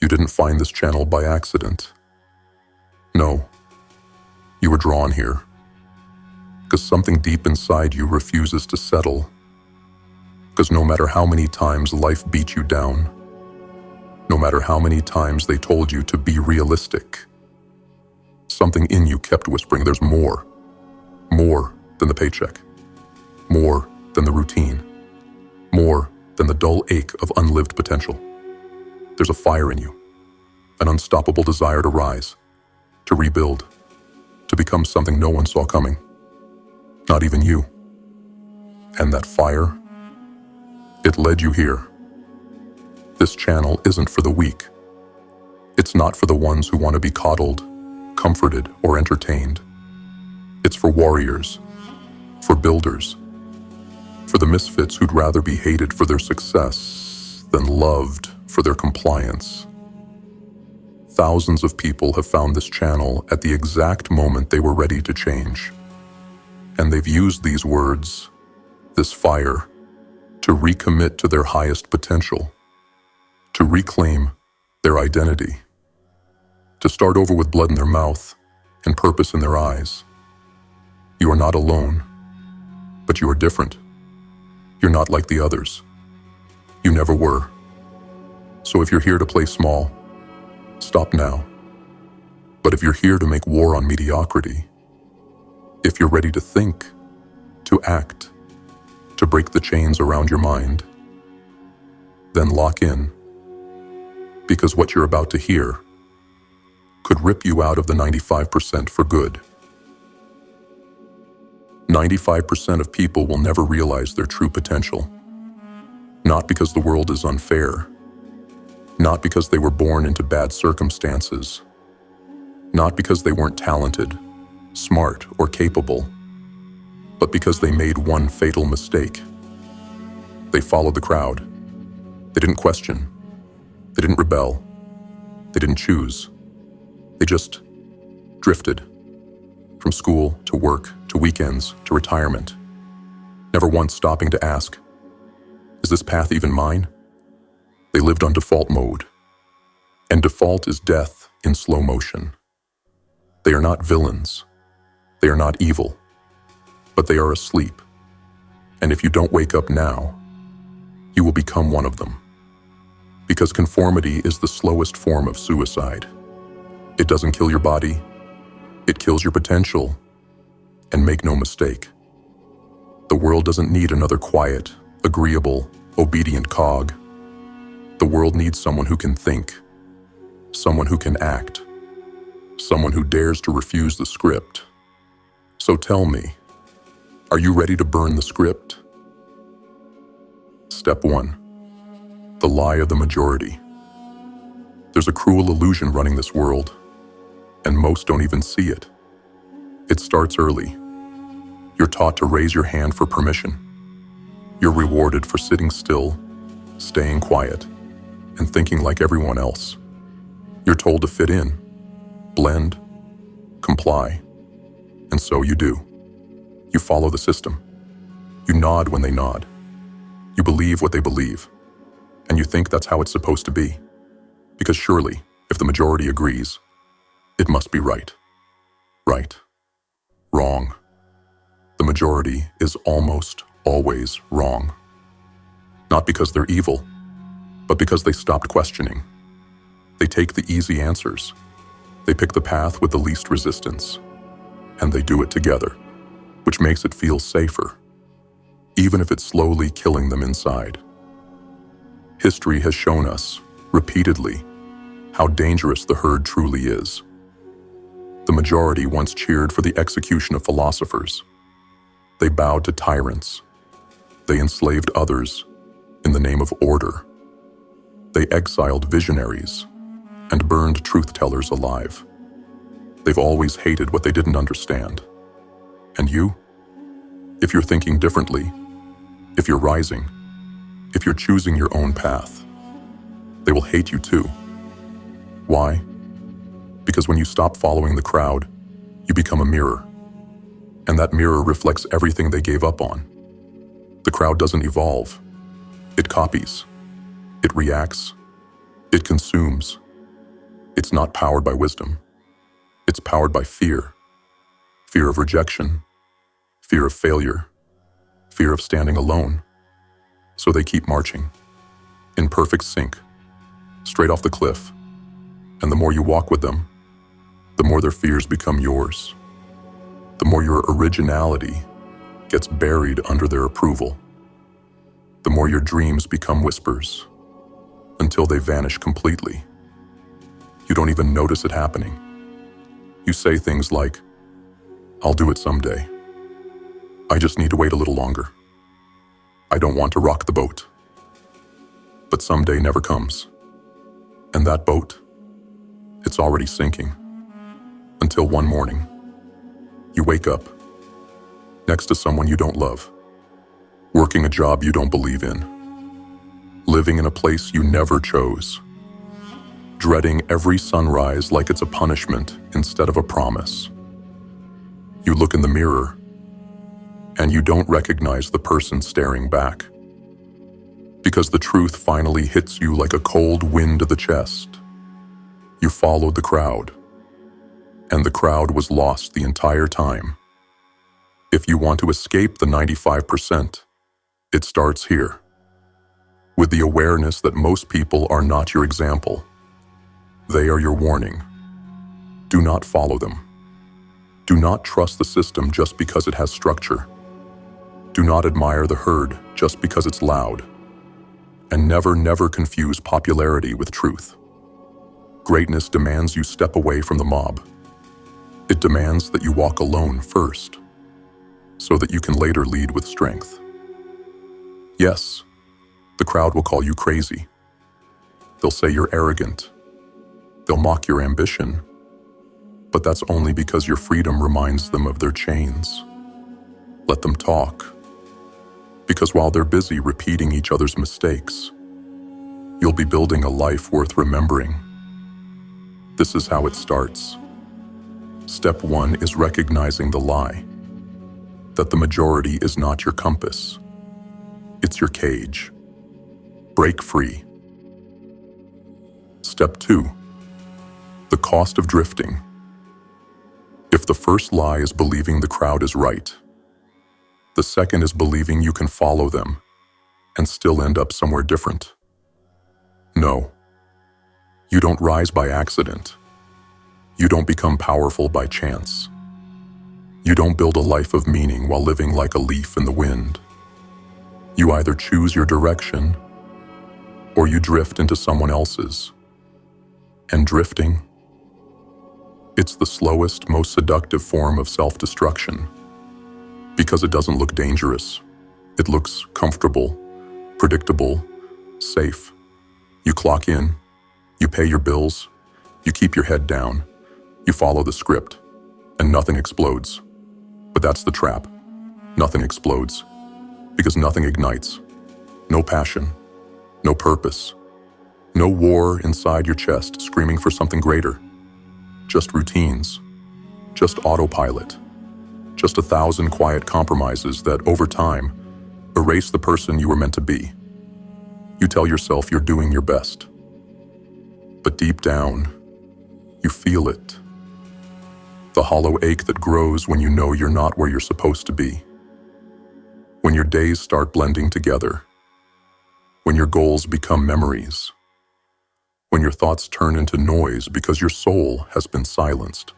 You didn't find this channel by accident. No, you were drawn here because something deep inside you refuses to settle. Because no matter how many times life beat you down, no matter how many times they told you to be realistic, something in you kept whispering, there's more. More than the paycheck. More than the routine. More than the dull ache of unlived potential. There's a fire in you, an unstoppable desire to rise, to rebuild, to become something no one saw coming, not even you. And that fire, it led you here. This channel isn't for the weak. It's not for the ones who want to be coddled, comforted, or entertained. It's for warriors, for builders, for the misfits who'd rather be hated for their success than loved for their compliance. Thousands of people have found this channel at the exact moment they were ready to change. And they've used these words, this fire, to recommit to their highest potential, to reclaim their identity, to start over with blood in their mouth and purpose in their eyes. You are not alone, but you are different. You're not like the others. You never were. So if you're here to play small, stop now. But if you're here to make war on mediocrity, if you're ready to think, to act, to break the chains around your mind, then lock in. Because what you're about to hear could rip you out of the 95% for good. 95% of people will never realize their true potential. Not because the world is unfair. Not because they were born into bad circumstances. Not because they weren't talented, smart, or capable, but because they made one fatal mistake. They followed the crowd. They didn't question. They didn't rebel. They didn't choose. They just drifted. From school to work to weekends to retirement. Never once stopping to ask, is this path even mine? They lived on default mode. And default is death in slow motion. They are not villains. They are not evil. But they are asleep. And if you don't wake up now, you will become one of them. Because conformity is the slowest form of suicide. It doesn't kill your body. It kills your potential. And make no mistake, the world doesn't need another quiet, agreeable, obedient cog. The world needs someone who can think, someone who can act, someone who dares to refuse the script. So tell me, are you ready to burn the script? Step 1. The lie of the majority. There's a cruel illusion running this world, and most don't even see it. It starts early. You're taught to raise your hand for permission. You're rewarded for sitting still, staying quiet, and thinking like everyone else. You're told to fit in, blend, comply, and so you do. You follow the system. You nod when they nod. You believe what they believe, and you think that's how it's supposed to be. Because surely, if the majority agrees, it must be right. Right. Wrong. The majority is almost always wrong. Not because they're evil, but because they stopped questioning. They take the easy answers. They pick the path with the least resistance. And they do it together, which makes it feel safer, even if it's slowly killing them inside. History has shown us, repeatedly, how dangerous the herd truly is. The majority once cheered for the execution of philosophers. They bowed to tyrants. They enslaved others in the name of order. They exiled visionaries and burned truth-tellers alive. They've always hated what they didn't understand. And you? If you're thinking differently, if you're rising, if you're choosing your own path, they will hate you too. Why? Because when you stop following the crowd, you become a mirror. And that mirror reflects everything they gave up on. The crowd doesn't evolve. It copies. It reacts. It consumes. It's not powered by wisdom. It's powered by fear. Fear of rejection, fear of failure, fear of standing alone. So they keep marching, in perfect sync, straight off the cliff. And the more you walk with them, the more their fears become yours. The more your originality gets buried under their approval. The more your dreams become whispers, until they vanish completely. You don't even notice it happening. You say things like, "I'll do it someday. I just need to wait a little longer. I don't want to rock the boat." But someday never comes. And that boat, it's already sinking. Until one morning, you wake up next to someone you don't love, working a job you don't believe in, living in a place you never chose, dreading every sunrise like it's a punishment instead of a promise. You look in the mirror, and you don't recognize the person staring back. Because the truth finally hits you like a cold wind to the chest. You followed the crowd, and the crowd was lost the entire time. If you want to escape the 95%, it starts here, with the awareness that most people are not your example. They are your warning. Do not follow them. Do not trust the system just because it has structure. Do not admire the herd just because it's loud. And never confuse popularity with truth. Greatness demands you step away from the mob. It demands that you walk alone first, so that you can later lead with strength. Yes, the crowd will call you crazy. They'll say you're arrogant. They'll mock your ambition. But that's only because your freedom reminds them of their chains. Let them talk. Because while they're busy repeating each other's mistakes, you'll be building a life worth remembering. This is how it starts. Step 1 is recognizing the lie, that the majority is not your compass. It's your cage. Break free. Step 2, the cost of drifting. If the first lie is believing the crowd is right, the second is believing you can follow them and still end up somewhere different. No, you don't rise by accident. You don't become powerful by chance. You don't build a life of meaning while living like a leaf in the wind. You either choose your direction or you drift into someone else's. And drifting, it's the slowest, most seductive form of self-destruction. Because it doesn't look dangerous. It looks comfortable, predictable, safe. You clock in, you pay your bills, you keep your head down, you follow the script, and nothing explodes. But that's the trap. Nothing explodes. Because nothing ignites. No passion, no purpose, no war inside your chest screaming for something greater. Just routines, just autopilot. Just 1,000 quiet compromises that, over time, erase the person you were meant to be. You tell yourself you're doing your best. But deep down, you feel it. The hollow ache that grows when you know you're not where you're supposed to be. When your days start blending together. When your goals become memories. When your thoughts turn into noise because your soul has been silenced.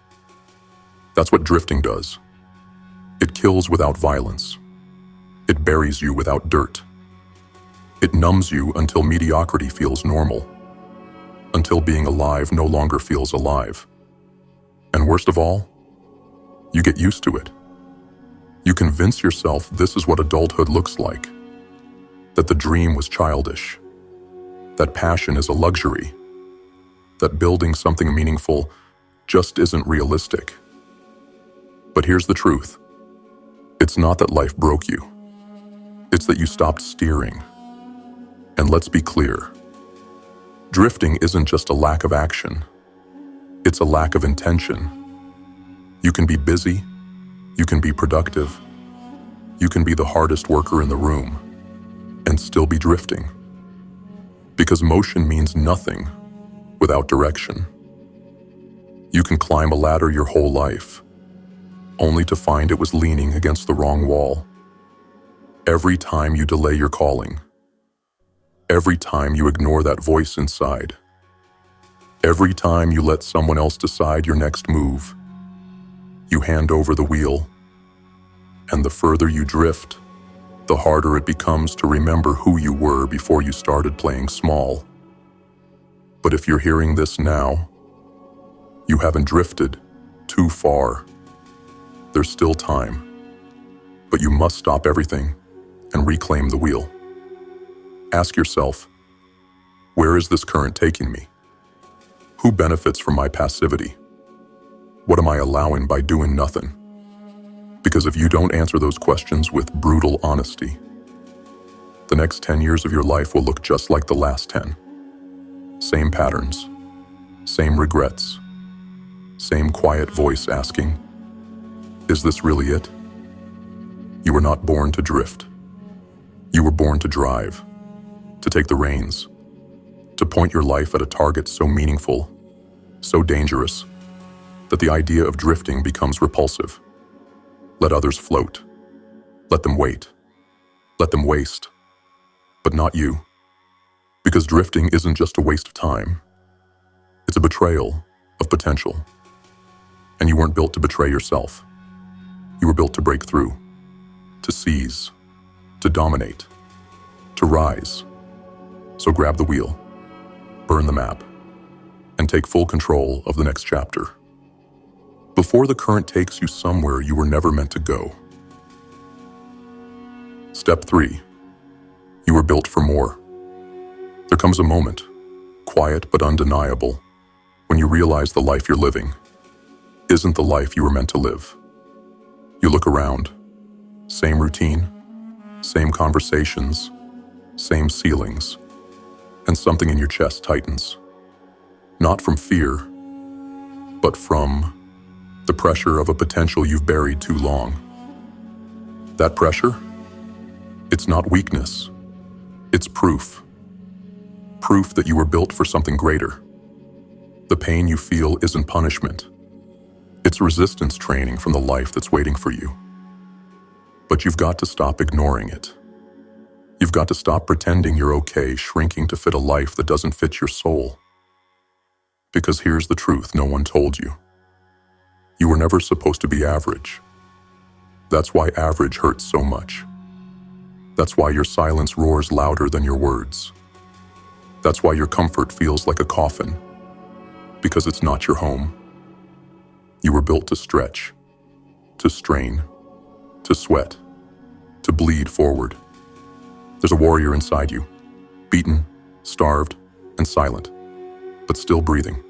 That's what drifting does. It kills without violence. It buries you without dirt. It numbs you until mediocrity feels normal. Until being alive no longer feels alive. And worst of all, you get used to it. You convince yourself this is what adulthood looks like. That the dream was childish. That passion is a luxury. That building something meaningful just isn't realistic. But here's the truth. It's not that life broke you. It's that you stopped steering. And let's be clear. Drifting isn't just a lack of action. It's a lack of intention. You can be busy. You can be productive. You can be the hardest worker in the room and still be drifting. Because motion means nothing without direction. You can climb a ladder your whole life, only to find it was leaning against the wrong wall. Every time you delay your calling, every time you ignore that voice inside, every time you let someone else decide your next move, you hand over the wheel. And the further you drift, the harder it becomes to remember who you were before you started playing small. But if you're hearing this now, you haven't drifted too far. There's still time. But you must stop everything and reclaim the wheel. Ask yourself, where is this current taking me? Who benefits from my passivity? What am I allowing by doing nothing? Because if you don't answer those questions with brutal honesty, the next 10 years of your life will look just like the last 10. Same patterns, same regrets, same quiet voice asking, is this really it? You were not born to drift. You were born to drive, to take the reins, to point your life at a target so meaningful, so dangerous, that the idea of drifting becomes repulsive. Let others float. Let them wait. Let them waste. But not you. Because drifting isn't just a waste of time. It's a betrayal of potential. And you weren't built to betray yourself. You were built to break through, to seize, to dominate, to rise. So grab the wheel, burn the map, and take full control of the next chapter. Before the current takes you somewhere you were never meant to go. Step 3. You were built for more. There comes a moment, quiet but undeniable, when you realize the life you're living isn't the life you were meant to live. You look around, same routine, same conversations, same ceilings, and something in your chest tightens. Not from fear, but from the pressure of a potential you've buried too long. That pressure? It's not weakness. It's proof. Proof that you were built for something greater. The pain you feel isn't punishment. It's resistance training from the life that's waiting for you. But you've got to stop ignoring it. You've got to stop pretending you're okay, shrinking to fit a life that doesn't fit your soul. Because here's the truth no one told you. You were never supposed to be average. That's why average hurts so much. That's why your silence roars louder than your words. That's why your comfort feels like a coffin. Because it's not your home. You were built to stretch, to strain, to sweat, to bleed forward. There's a warrior inside you, beaten, starved, and silent, but still breathing,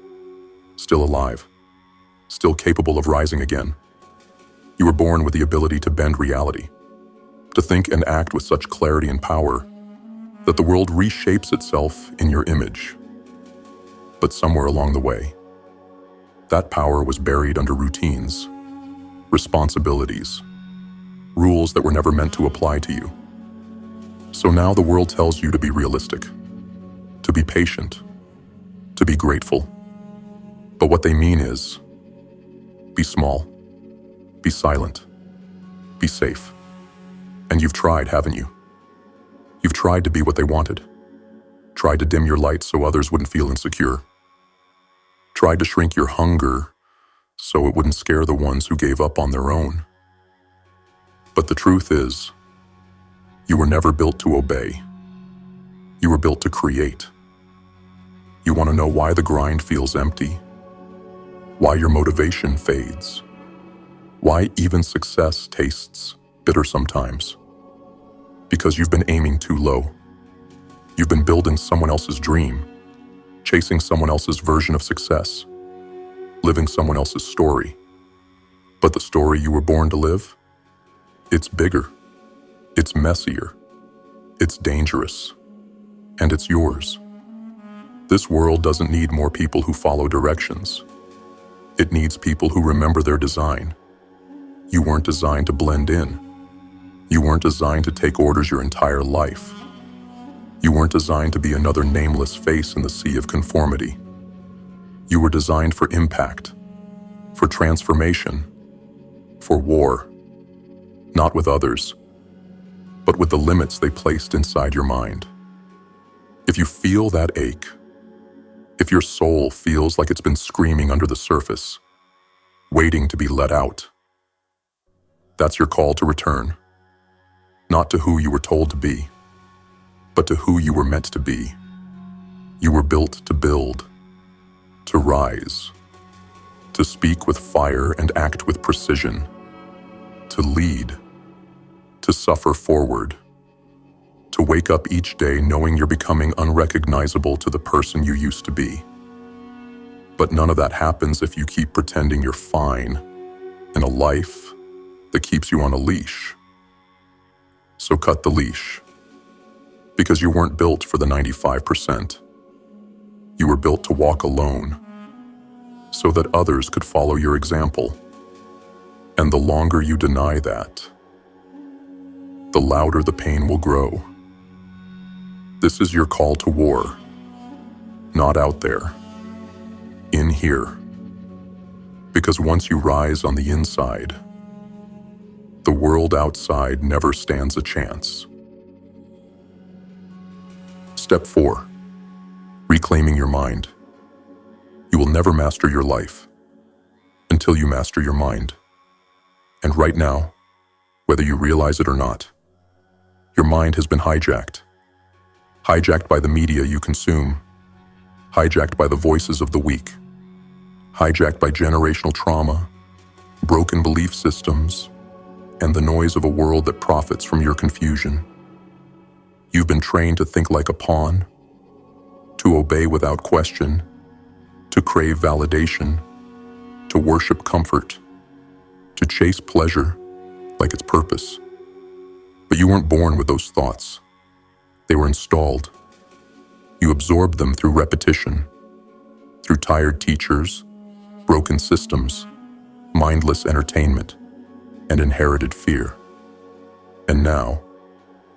still alive, still capable of rising again. You were born with the ability to bend reality, to think and act with such clarity and power that the world reshapes itself in your image. But somewhere along the way, that power was buried under routines, responsibilities, rules that were never meant to apply to you. So now the world tells you to be realistic, to be patient, to be grateful. But what they mean is, be small, be silent, be safe. And you've tried, haven't you? You've tried to be what they wanted, tried to dim your light so others wouldn't feel insecure, tried to shrink your hunger so it wouldn't scare the ones who gave up on their own. But the truth is, you were never built to obey. You were built to create. You want to know why the grind feels empty? Why your motivation fades? Why even success tastes bitter sometimes? Because you've been aiming too low. You've been building someone else's dream, chasing someone else's version of success, living someone else's story. But the story you were born to live? It's bigger, it's messier, it's dangerous, and it's yours. This world doesn't need more people who follow directions. It needs people who remember their design. You weren't designed to blend in. You weren't designed to take orders your entire life. You weren't designed to be another nameless face in the sea of conformity. You were designed for impact, for transformation, for war, not with others, but with the limits they placed inside your mind. If you feel that ache, if your soul feels like it's been screaming under the surface, waiting to be let out, that's your call to return, not to who you were told to be, but to who you were meant to be. You were built to build, to rise, to speak with fire and act with precision, to lead, to suffer forward, to wake up each day knowing you're becoming unrecognizable to the person you used to be. But none of that happens if you keep pretending you're fine in a life that keeps you on a leash. So cut the leash, because you weren't built for the 95%. You were built to walk alone, so that others could follow your example. And the longer you deny that, the louder the pain will grow. This is your call to war, not out there, in here. Because once you rise on the inside, the world outside never stands a chance. Step 4. Reclaiming your mind. You will never master your life until you master your mind. And right now, whether you realize it or not, your mind has been hijacked. Hijacked by the media you consume, hijacked by the voices of the weak, hijacked by generational trauma, broken belief systems, and the noise of a world that profits from your confusion. You've been trained to think like a pawn, to obey without question, to crave validation, to worship comfort, to chase pleasure like its purpose. But you weren't born with those thoughts. They were installed. You absorbed them through repetition, through tired teachers, broken systems, mindless entertainment, and inherited fear. And now,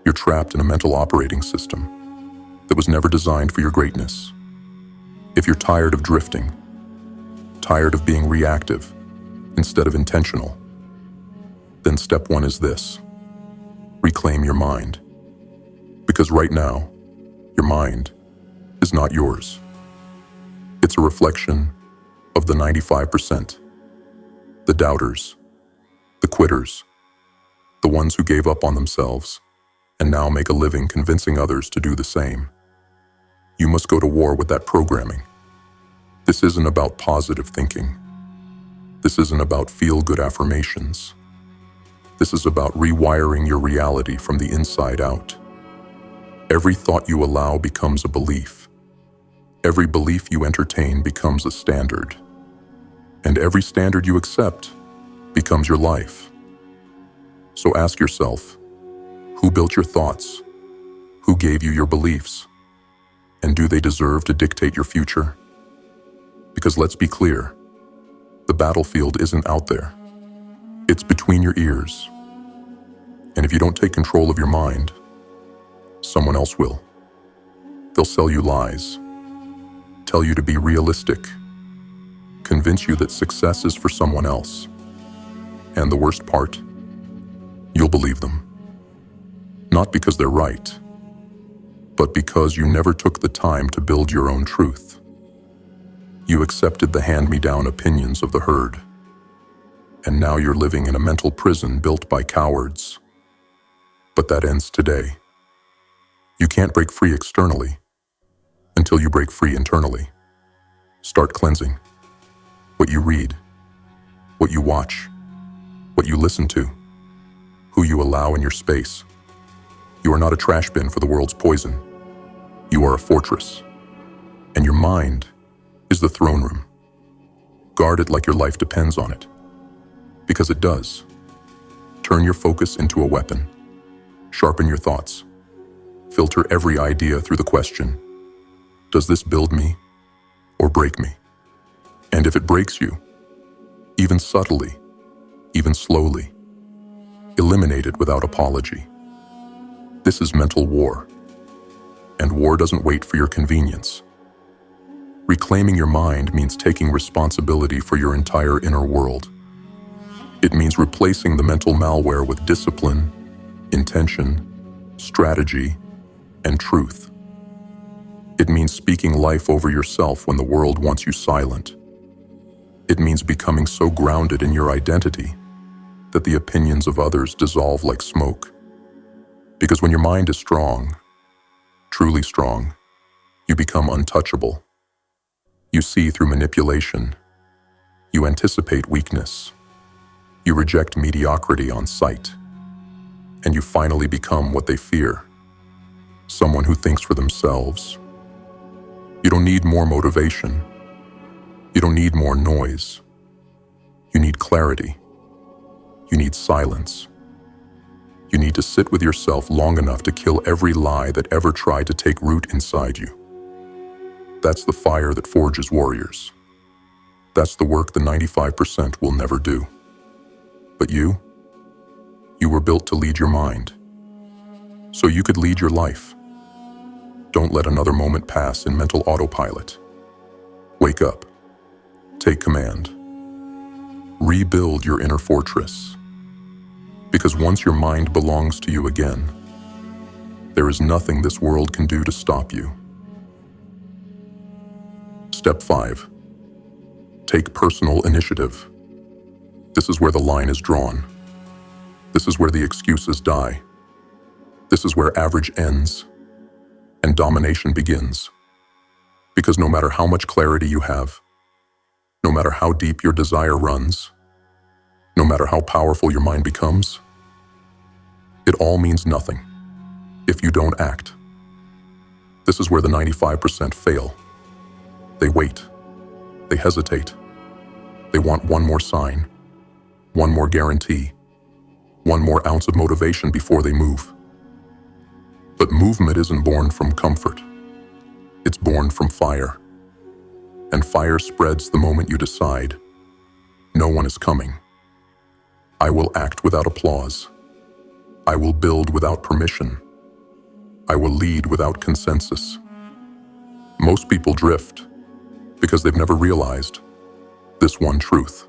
you're trapped in a mental operating system that was never designed for your greatness. If you're tired of drifting, tired of being reactive instead of intentional, then step 1 is this: reclaim your mind. Because right now, your mind is not yours. It's a reflection of the 95%, the doubters, the quitters, the ones who gave up on themselves and now make a living convincing others to do the same. You must go to war with that programming. This isn't about positive thinking. This isn't about feel-good affirmations. This is about rewiring your reality from the inside out. Every thought you allow becomes a belief. Every belief you entertain becomes a standard. And every standard you accept becomes your life. So ask yourself, who built your thoughts? Who gave you your beliefs? And do they deserve to dictate your future? Because let's be clear, the battlefield isn't out there. It's between your ears. And if you don't take control of your mind, someone else will. They'll sell you lies, tell you to be realistic, convince you that success is for someone else. And the worst part, you'll believe them. Not because they're right, but because you never took the time to build your own truth. You accepted the hand-me-down opinions of the herd, and now you're living in a mental prison built by cowards. But that ends today. You can't break free externally until you break free internally. Start cleansing what you read, what you watch, what you listen to, who you allow in your space. You are not a trash bin for the world's poison. You are a fortress, and your mind is the throne room. Guard it like your life depends on it, because it does. Turn your focus into a weapon. Sharpen your thoughts. Filter every idea through the question, does this build me or break me? And if it breaks you, even subtly, even slowly, eliminate it without apology. This is mental war, and war doesn't wait for your convenience. Reclaiming your mind means taking responsibility for your entire inner world. It means replacing the mental malware with discipline, intention, strategy, and truth. It means speaking life over yourself when the world wants you silent. It means becoming so grounded in your identity that the opinions of others dissolve like smoke. Because when your mind is strong, truly strong, you become untouchable. You see through manipulation. You anticipate weakness. You reject mediocrity on sight. And you finally become what they fear, someone who thinks for themselves. You don't need more motivation. You don't need more noise. You need clarity. You need silence. You need to sit with yourself long enough to kill every lie that ever tried to take root inside you. That's the fire that forges warriors. That's the work the 95% will never do. But you were built to lead your mind, so you could lead your life. Don't let another moment pass in mental autopilot. Wake up. Take command. Rebuild your inner fortress. Because once your mind belongs to you again, there is nothing this world can do to stop you. Step 5. Take personal initiative. This is where the line is drawn. This is where the excuses die. This is where average ends and domination begins. Because no matter how much clarity you have, no matter how deep your desire runs, no matter how powerful your mind becomes, it all means nothing if you don't act. This is where the 95% fail. They wait. They hesitate. They want one more sign, one more guarantee, one more ounce of motivation before they move. But movement isn't born from comfort. It's born from fire. And fire spreads the moment you decide, no one is coming. I will act without applause. I will build without permission. I will lead without consensus. Most people drift because they've never realized this one truth.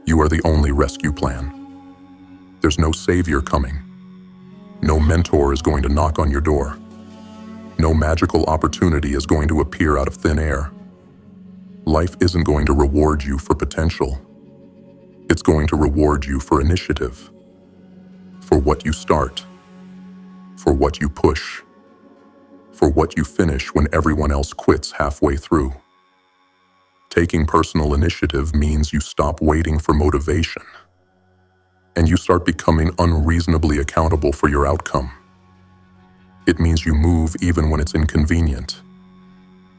You are the only rescue plan. There's no savior coming. No mentor is going to knock on your door. No magical opportunity is going to appear out of thin air. Life isn't going to reward you for potential. It's going to reward you for initiative, for what you start, for what you push, for what you finish when everyone else quits halfway through. Taking personal initiative means you stop waiting for motivation, and you start becoming unreasonably accountable for your outcome. It means you move even when it's inconvenient,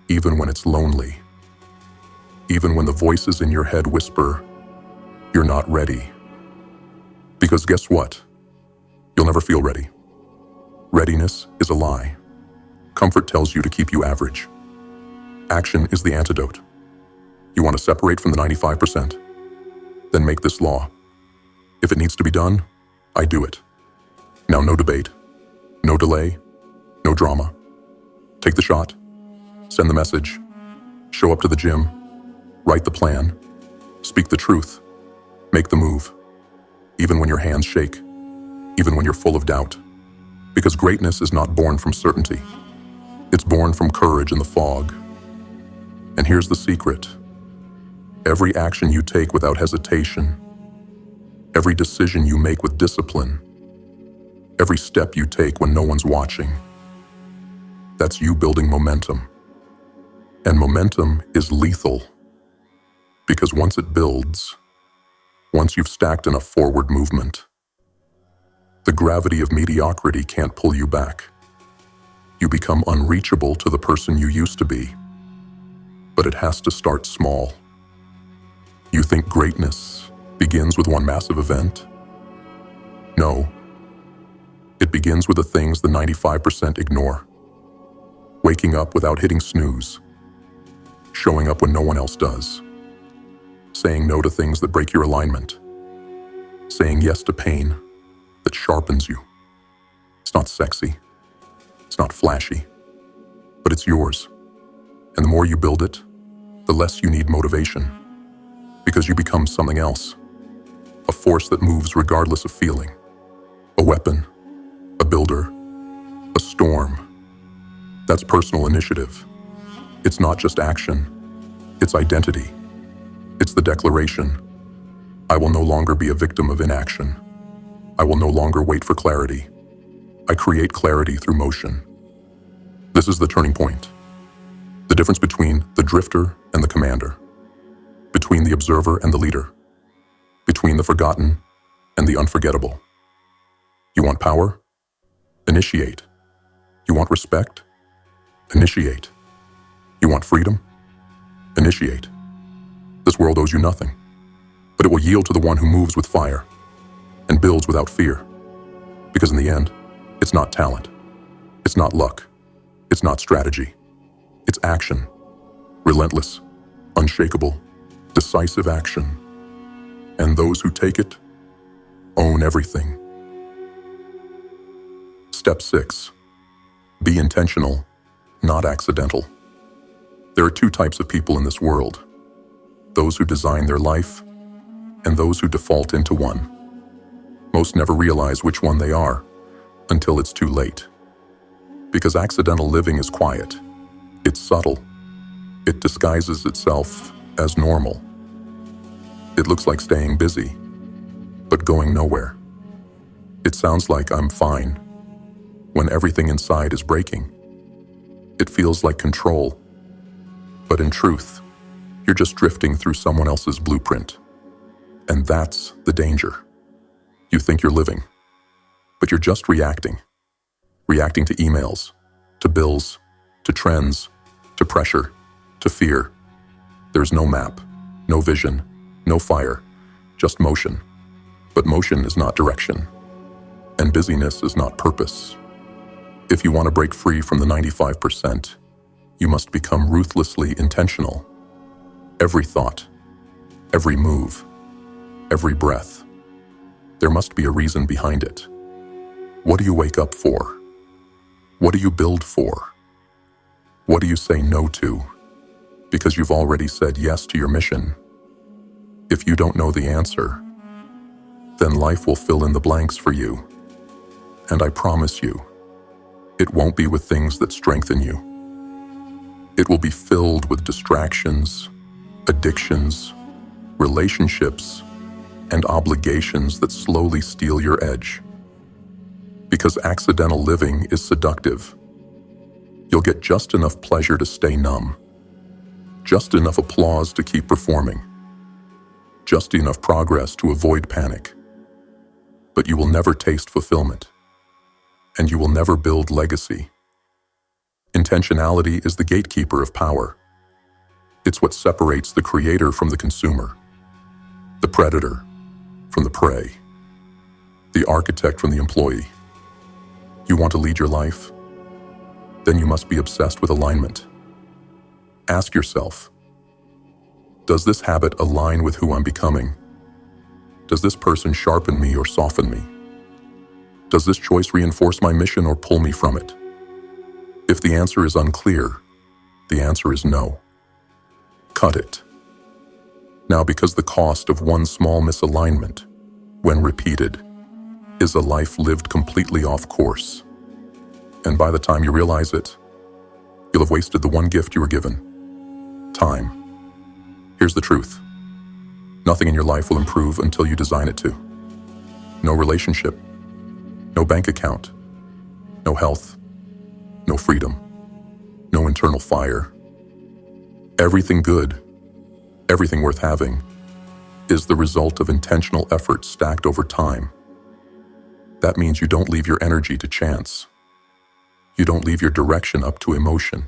even when it's lonely, even when the voices in your head whisper, "You're not ready." Because guess what? You'll never feel ready. Readiness is a lie. Comfort tells you to keep you average. Action is the antidote. You want to separate from the 95%? Then make this law. If it needs to be done, I do it. Now no debate, no delay, no drama. Take the shot, send the message, show up to the gym, write the plan, speak the truth, make the move, even when your hands shake, even when you're full of doubt. Because greatness is not born from certainty. It's born from courage in the fog. And here's the secret. Every action you take without hesitation, every decision you make with discipline, every step you take when no one's watching, that's you building momentum. And momentum is lethal. Because once it builds, once you've stacked enough forward movement, the gravity of mediocrity can't pull you back. You become unreachable to the person you used to be. But it has to start small. You think greatness begins with one massive event? No. It begins with the things the 95% ignore. Waking up without hitting snooze. Showing up when no one else does. Saying no to things that break your alignment. Saying yes to pain that sharpens you. It's not sexy. It's not flashy. But it's yours. And the more you build it, the less you need motivation, because you become something else, a force that moves regardless of feeling, a weapon, a builder, a storm. That's personal initiative. It's not just action, it's identity. It's the declaration: I will no longer be a victim of inaction. I will no longer wait for clarity. I create clarity through motion. This is the turning point. The difference between the drifter and the commander, between the observer and the leader, between the forgotten and the unforgettable. You want power? Initiate. You want respect? Initiate. You want freedom? Initiate. This world owes you nothing, but it will yield to the one who moves with fire and builds without fear. Because in the end, it's not talent, it's not luck, it's not strategy, it's action. Relentless, unshakable, decisive action. And those who take it own everything. Step 6. Be intentional, not accidental. There are two types of people in this world: those who design their life and those who default into one. Most never realize which one they are until it's too late. Because accidental living is quiet, it's subtle, it disguises itself as normal. It looks like staying busy, but going nowhere. It sounds like I'm fine when everything inside is breaking. It feels like control, but in truth, you're just drifting through someone else's blueprint. And that's the danger. You think you're living, but you're just reacting. Reacting to emails, to bills, to trends, to pressure, to fear. There's no map, no vision, no fire, just motion. But motion is not direction, and busyness is not purpose. If you want to break free from the 95%, you must become ruthlessly intentional. Every thought, every move, every breath. There must be a reason behind it. What do you wake up for? What do you build for? What do you say no to? Because you've already said yes to your mission. If you don't know the answer, then life will fill in the blanks for you. And I promise you, it won't be with things that strengthen you. It will be filled with distractions, addictions, relationships, and obligations that slowly steal your edge. Because accidental living is seductive. You'll get just enough pleasure to stay numb, just enough applause to keep performing, just enough progress to avoid panic. But you will never taste fulfillment, and you will never build legacy. Intentionality is the gatekeeper of power. It's what separates the creator from the consumer, the predator from the prey, the architect from the employee. You want to lead your life? Then you must be obsessed with alignment. Ask yourself, does this habit align with who I'm becoming? Does this person sharpen me or soften me? Does this choice reinforce my mission or pull me from it? If the answer is unclear, the answer is no. Cut it. Now, because the cost of one small misalignment, when repeated, is a life lived completely off course. And by the time you realize it, you'll have wasted the one gift you were given: time. Here's the truth. Nothing in your life will improve until you design it to. No relationship, no bank account, no health, no freedom, no internal fire. Everything good, everything worth having, is the result of intentional effort stacked over time. That means you don't leave your energy to chance. You don't leave your direction up to emotion.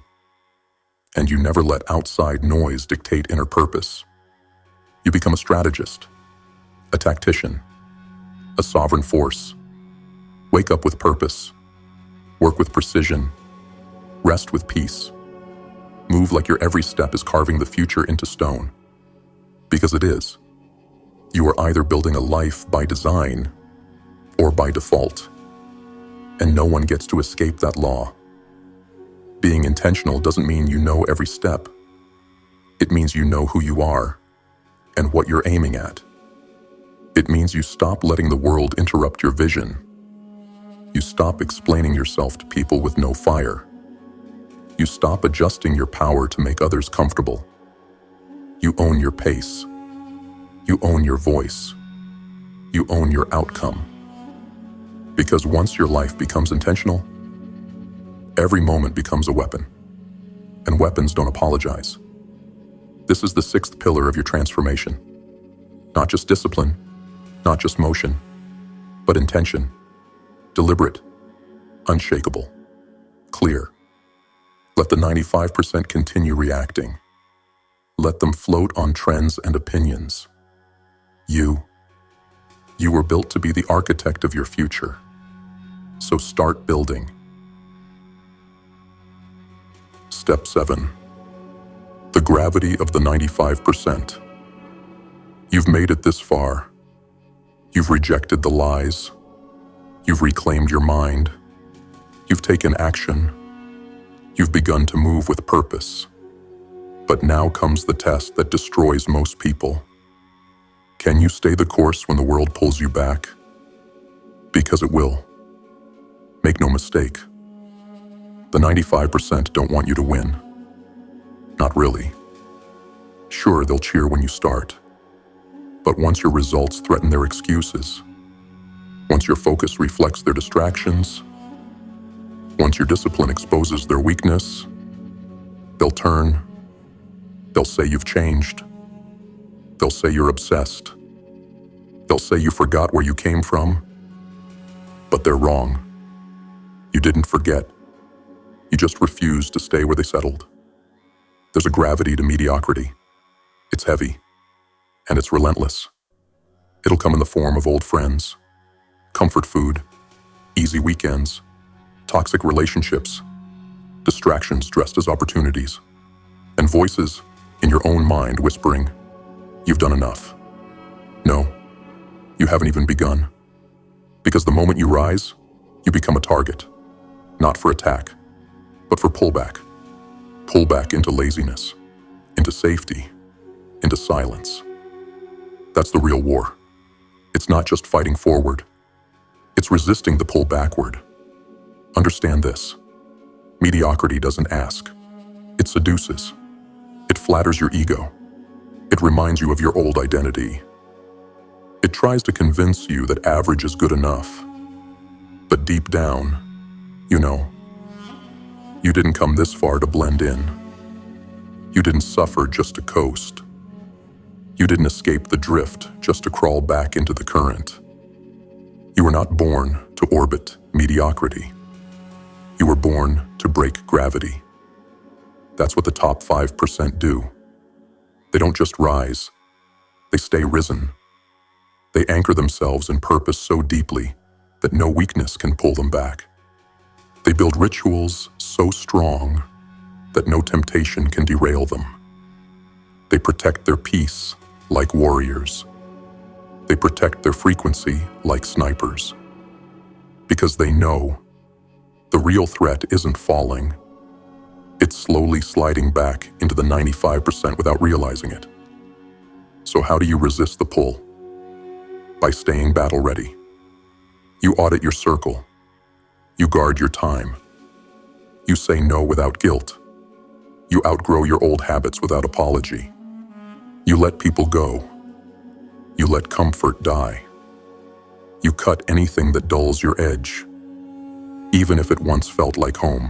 And you never let outside noise dictate inner purpose. You become a strategist, a tactician, a sovereign force. Wake up with purpose. Work with precision. Rest with peace. Move like your every step is carving the future into stone. Because it is. You are either building a life by design or by default. And no one gets to escape that law. Being intentional doesn't mean you know every step. It means you know who you are and what you're aiming at. It means you stop letting the world interrupt your vision. You stop explaining yourself to people with no fire. You stop adjusting your power to make others comfortable. You own your pace. You own your voice. You own your outcome. Because once your life becomes intentional, every moment becomes a weapon. And weapons don't apologize. This is the sixth pillar of your transformation. Not just discipline, not just motion, but intention. Deliberate, unshakable, clear. Let the 95% continue reacting. Let them float on trends and opinions. You were built to be the architect of your future. So start building. Step 7. The gravity of the 95%. You've made it this far. You've rejected the lies. You've reclaimed your mind. You've taken action. You've begun to move with purpose. But now comes the test that destroys most people. Can you stay the course when the world pulls you back? Because it will. Make no mistake. The 95% don't want you to win. Not really. Sure, they'll cheer when you start. But once your results threaten their excuses, once your focus reflects their distractions, once your discipline exposes their weakness, they'll turn. They'll say you've changed. They'll say you're obsessed. They'll say you forgot where you came from. But they're wrong. You didn't forget. You just refused to stay where they settled. There's a gravity to mediocrity. It's heavy, and it's relentless. It'll come in the form of old friends, comfort food, easy weekends, toxic relationships, distractions dressed as opportunities, and voices in your own mind whispering, "You've done enough." No, you haven't even begun. Because the moment you rise, you become a target, not for attack, but for pullback. Pullback into laziness, into safety, into silence. That's the real war. It's not just fighting forward. It's resisting the pull backward. Understand this. Mediocrity doesn't ask. It seduces. It flatters your ego. It reminds you of your old identity. It tries to convince you that average is good enough. But deep down, you know, you didn't come this far to blend in. You didn't suffer just to coast. You didn't escape the drift just to crawl back into the current. You were not born to orbit mediocrity. You were born to break gravity. That's what the top 5% do. They don't just rise. They stay risen. They anchor themselves in purpose so deeply that no weakness can pull them back. They build rituals so strong that no temptation can derail them. They protect their peace like warriors. They protect their frequency like snipers. Because they know the real threat isn't falling. It's slowly sliding back into the 95% without realizing it. So how do you resist the pull? By staying battle ready. You audit your circle. You guard your time. You say no without guilt. You outgrow your old habits without apology. You let people go. You let comfort die. You cut anything that dulls your edge, even if it once felt like home.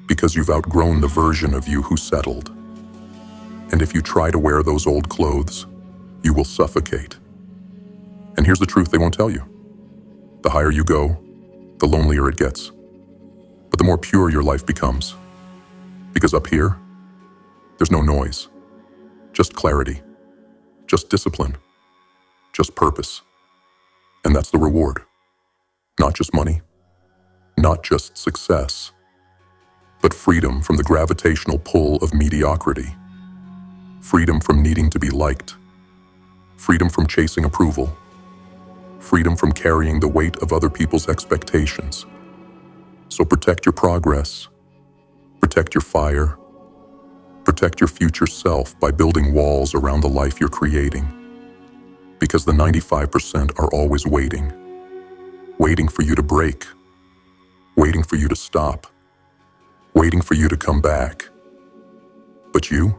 Because you've outgrown the version of you who settled. And if you try to wear those old clothes, you will suffocate. And here's the truth they won't tell you. The higher you go, the lonelier it gets. But the more pure your life becomes. Because up here, there's no noise. Just clarity. Just discipline. Just purpose. And that's the reward. Not just money. Not just success. But freedom from the gravitational pull of mediocrity. Freedom from needing to be liked. Freedom from chasing approval. Freedom from carrying the weight of other people's expectations. So protect your progress. protect your fire, protect your future self by building walls around the life you're creating. Because the 95% are always waiting for you to break, waiting for you to stop, waiting for you to come back. But you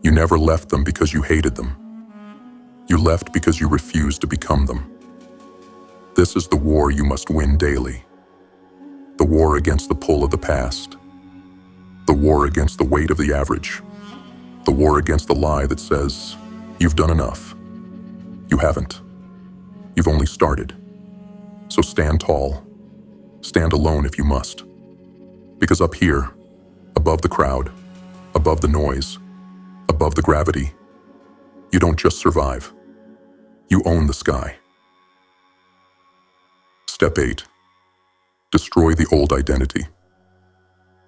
never left them because you hated them. You left because you refused to become them. This is the war you must win daily. The war against the pull of the past. The war against the weight of the average. The war against the lie that says, you've done enough. You haven't. You've only started. So stand tall. Stand alone if you must. Because up here, above the crowd, above the noise, above the gravity, you don't just survive. You own the sky. Step 8. Destroy the old identity.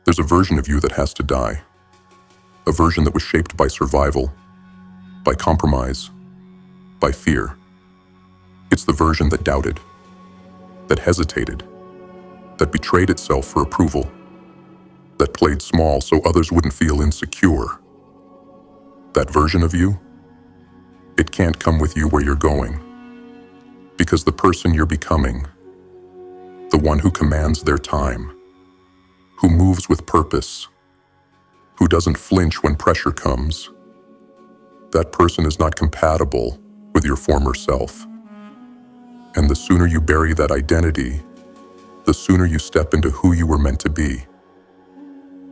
There's a version of you that has to die. A version that was shaped by survival, by compromise, by fear. It's the version that doubted, that hesitated, that betrayed itself for approval, that played small so others wouldn't feel insecure. That version of you, it can't come with you where you're going. Because the person you're becoming, the one who commands their time, who moves with purpose, who doesn't flinch when pressure comes, that person is not compatible with your former self. And the sooner you bury that identity, the sooner you step into who you were meant to be.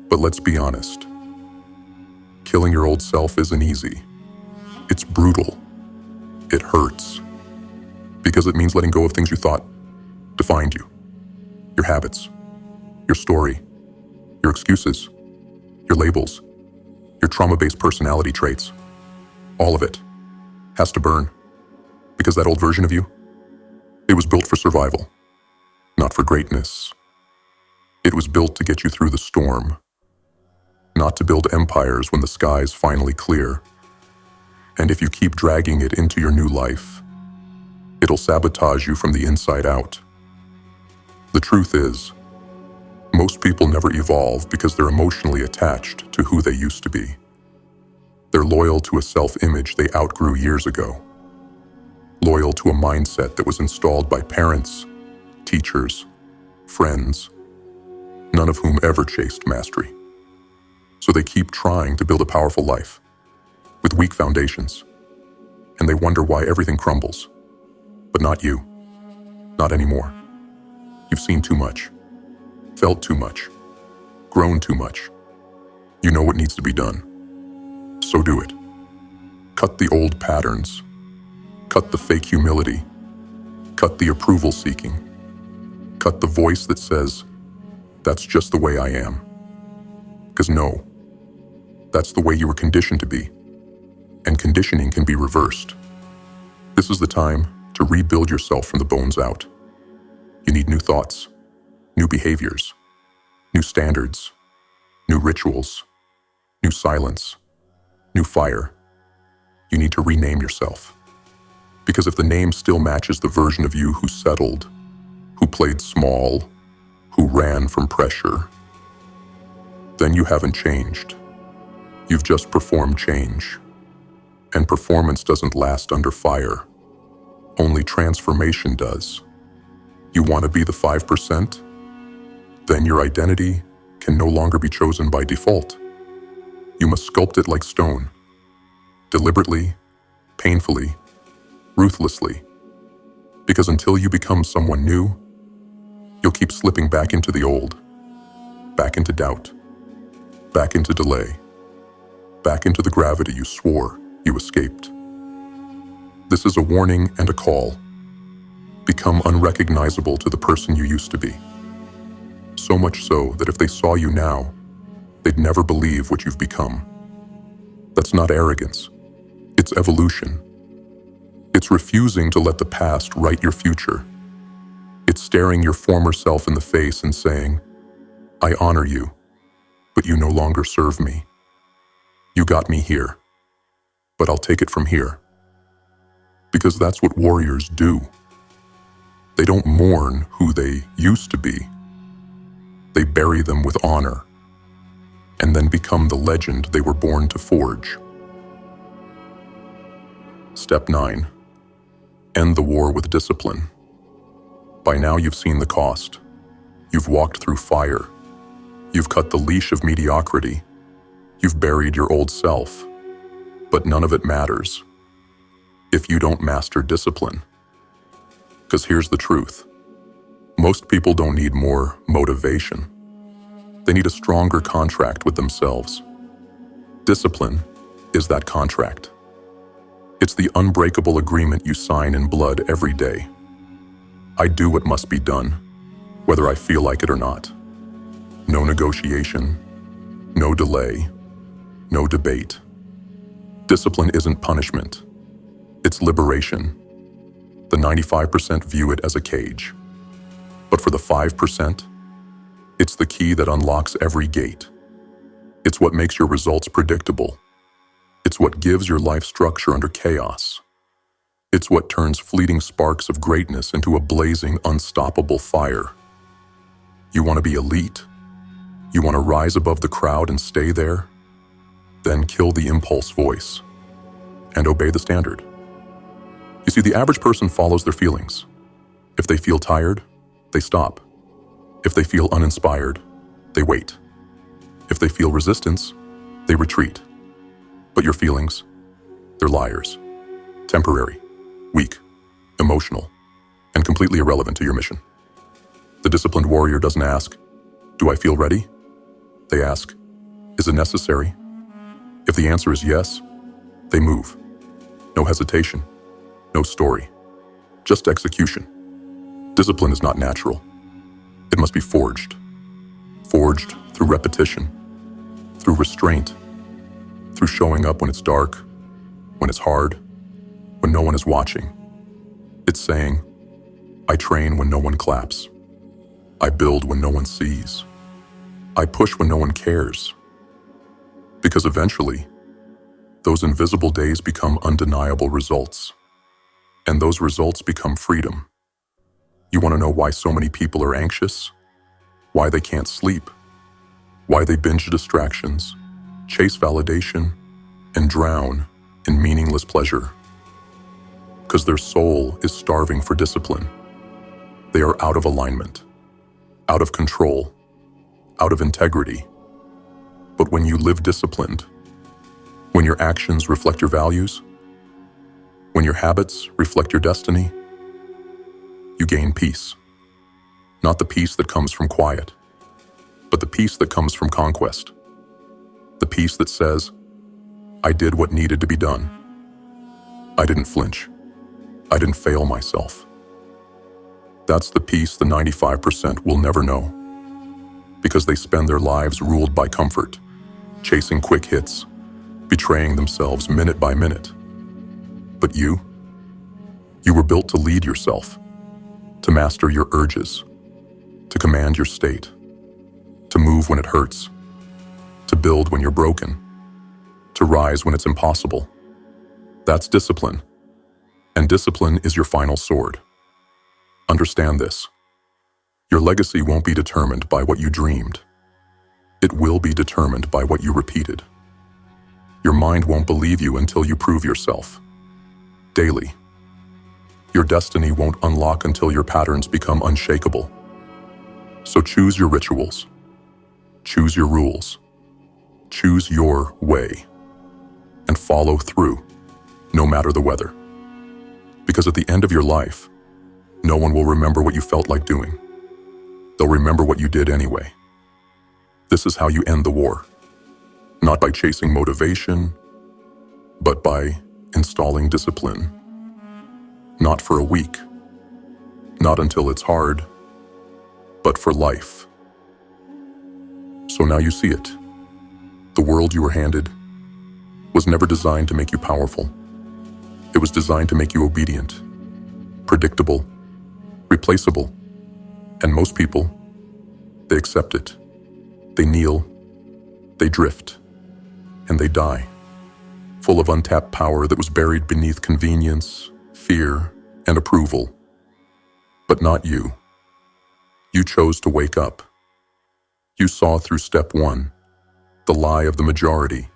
But let's be honest. Killing your old self isn't easy. It's brutal. It hurts. Because it means letting go of things you thought defined you. Your habits, your story, your excuses, your labels, your trauma-based personality traits. All of it has to burn. Because that old version of you, it was built for survival, not for greatness. It was built to get you through the storm, not to build empires when the sky's finally clear. And if you keep dragging it into your new life, it'll sabotage you from the inside out. The truth is, most people never evolve because they're emotionally attached to who they used to be. They're loyal to a self-image they outgrew years ago. Loyal to a mindset that was installed by parents, teachers, friends, none of whom ever chased mastery. So they keep trying to build a powerful life with weak foundations, and they wonder why everything crumbles. But not you. Not anymore. You've seen too much, felt too much, grown too much. You know what needs to be done. So do it. Cut the old patterns. Cut the fake humility. Cut the approval seeking. Cut the voice that says, that's just the way I am. Because no, that's the way you were conditioned to be. And conditioning can be reversed. This is the time to rebuild yourself from the bones out. You need new thoughts, new behaviors, new standards, new rituals, new silence, new fire. You need to rename yourself. Because if the name still matches the version of you who settled, who played small, who ran from pressure, then you haven't changed. You've just performed change. And performance doesn't last under fire. Only transformation does. You want to be the 5%? Then your identity can no longer be chosen by default. You must sculpt it like stone. Deliberately, painfully, ruthlessly. Because until you become someone new, you'll keep slipping back into the old. Back into doubt. Back into delay. Back into the gravity you swore you escaped. This is a warning and a call. Become unrecognizable to the person you used to be. So much so that if they saw you now, they'd never believe what you've become. That's not arrogance. It's evolution. It's refusing to let the past write your future. It's staring your former self in the face and saying, I honor you, but you no longer serve me. You got me here, but I'll take it from here. Because that's what warriors do. They don't mourn who they used to be. They bury them with honor. and then become the legend they were born to forge. Step 9. End the war with discipline. By now you've seen the cost. You've walked through fire. You've cut the leash of mediocrity. You've buried your old self. But none of it matters if you don't master discipline. Because here's the truth. Most people don't need more motivation. They need a stronger contract with themselves. Discipline is that contract. It's the unbreakable agreement you sign in blood every day. I do what must be done, whether I feel like it or not. No negotiation, no delay, no debate. Discipline isn't punishment. It's liberation. The 95% view it as a cage. But for the 5%, it's the key that unlocks every gate. It's what makes your results predictable. It's what gives your life structure under chaos. It's what turns fleeting sparks of greatness into a blazing, unstoppable fire. You want to be elite? You want to rise above the crowd and stay there? Then kill the impulse voice and obey the standard. You see, the average person follows their feelings. If they feel tired, they stop. If they feel uninspired, they wait. If they feel resistance, they retreat. But your feelings, they're liars. Temporary, weak, emotional, and completely irrelevant to your mission. The disciplined warrior doesn't ask, "Do I feel ready?" They ask, "Is it necessary?" If the answer is yes, they move. No hesitation, no story, just execution. Discipline is not natural. It must be forged. Forged through repetition, through restraint, through showing up when it's dark, when it's hard, when no one is watching. It's saying, I train when no one claps. I build when no one sees. I push when no one cares. Because eventually, those invisible days become undeniable results. And those results become freedom. You want to know why so many people are anxious? Why they can't sleep? Why they binge distractions, chase validation, and drown in meaningless pleasure? Because their soul is starving for discipline. They are out of alignment, out of control, out of integrity. But when you live disciplined, when your actions reflect your values, when your habits reflect your destiny, you gain peace. Not the peace that comes from quiet, but the peace that comes from conquest. The peace that says, I did what needed to be done. I didn't flinch. I didn't fail myself. That's the peace the 95% will never know, because they spend their lives ruled by comfort, chasing quick hits, betraying themselves minute by minute. But you were built to lead yourself, to master your urges, to command your state, to move when it hurts, to build when you're broken, to rise when it's impossible. That's discipline. And discipline is your final sword. Understand this. Your legacy won't be determined by what you dreamed. It will be determined by what you repeated. Your mind won't believe you until you prove yourself. Daily. Your destiny won't unlock until your patterns become unshakable. So choose your rituals. Choose your rules. Choose your way. And follow through, no matter the weather. Because at the end of your life, no one will remember what you felt like doing. They'll remember what you did anyway. This is how you end the war. Not by chasing motivation, but by installing discipline. Not for a week. Not until it's hard, but for life. So now you see it. The world you were handed was never designed to make you powerful. It was designed to make you obedient, predictable, replaceable. And most people, they accept it. They kneel, they drift, and they die, full of untapped power that was buried beneath convenience, fear, and approval. But not you. You chose to wake up. You saw through step 1. the lie of the majority.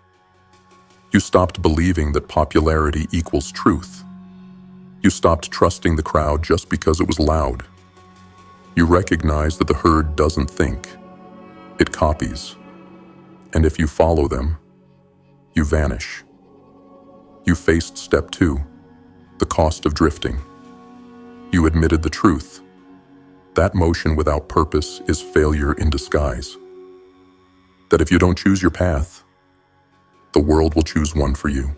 You stopped believing that popularity equals truth. You stopped trusting the crowd just because it was loud. You recognized that the herd doesn't think, it copies. And if you follow them, you vanish. You faced step 2, the cost of drifting. You admitted the truth. That motion without purpose is failure in disguise. That if you don't choose your path, the world will choose one for you.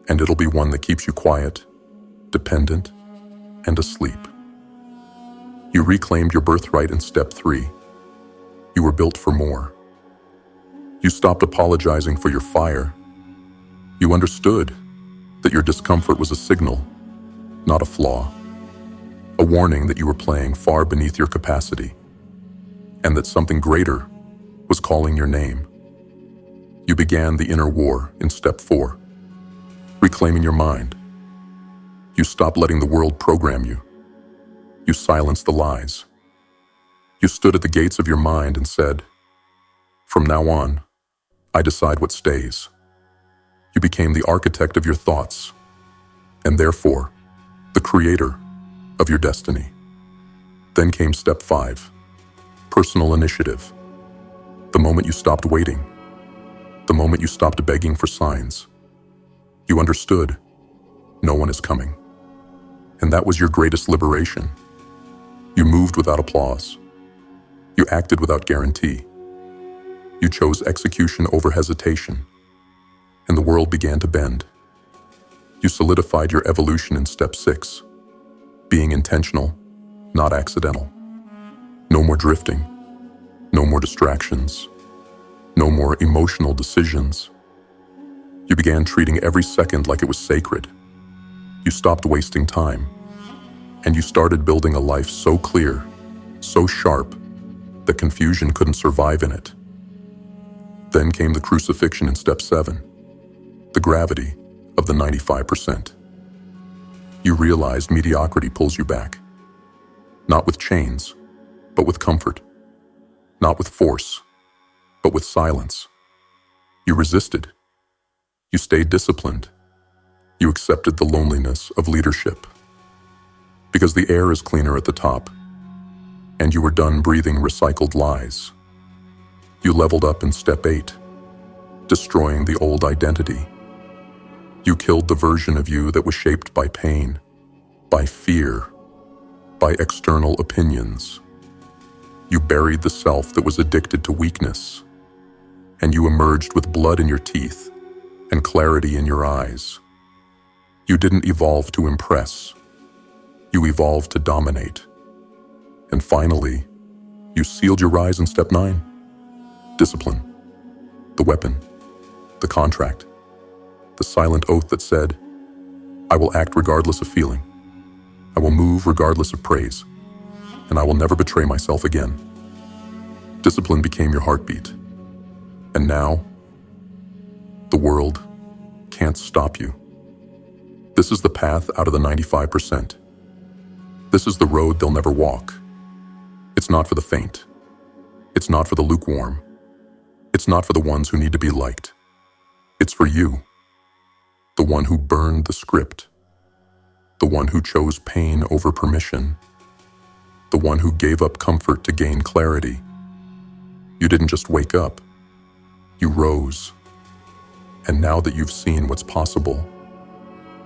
And it'll be one that keeps you quiet, dependent, and asleep. You reclaimed your birthright in step 3. You were built for more. You stopped apologizing for your fire. You understood that your discomfort was a signal, not a flaw. A warning that you were playing far beneath your capacity, and that something greater was calling your name. You began the inner war in step 4, reclaiming your mind. You stopped letting the world program you. You silenced the lies. You stood at the gates of your mind and said, "From now on, I decide what stays." You became the architect of your thoughts, and therefore, the creator of your destiny. Then came step 5, personal initiative. The moment you stopped waiting, the moment you stopped begging for signs, you understood no one is coming. And that was your greatest liberation. You moved without applause. You acted without guarantee. You chose execution over hesitation, and the world began to bend. You solidified your evolution in step 6, being intentional, not accidental. No more drifting, no more distractions, no more emotional decisions. You began treating every second like it was sacred. You stopped wasting time, and you started building a life so clear, so sharp, that confusion couldn't survive in it. Then came the crucifixion in step 7, the gravity of the 95%. You realized mediocrity pulls you back, not with chains, but with comfort, not with force, but with silence. You resisted. You stayed disciplined. You accepted the loneliness of leadership. Because the air is cleaner at the top, and you were done breathing recycled lies. You leveled up in step 8, destroying the old identity. You killed the version of you that was shaped by pain, by fear, by external opinions. You buried the self that was addicted to weakness, and you emerged with blood in your teeth and clarity in your eyes. You didn't evolve to impress. You evolved to dominate. And finally, you sealed your rise in step 9, discipline, the weapon, the contract, the silent oath that said, "I will act regardless of feeling. I will move regardless of praise, and I will never betray myself again." Discipline became your heartbeat. And now, the world can't stop you. This is the path out of the 95%. This is the road they'll never walk. It's not for the faint. It's not for the lukewarm. It's not for the ones who need to be liked. It's for you, the one who burned the script, the one who chose pain over permission, the one who gave up comfort to gain clarity. You didn't just wake up, you rose. And now that you've seen what's possible,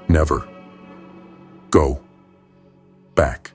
never go back.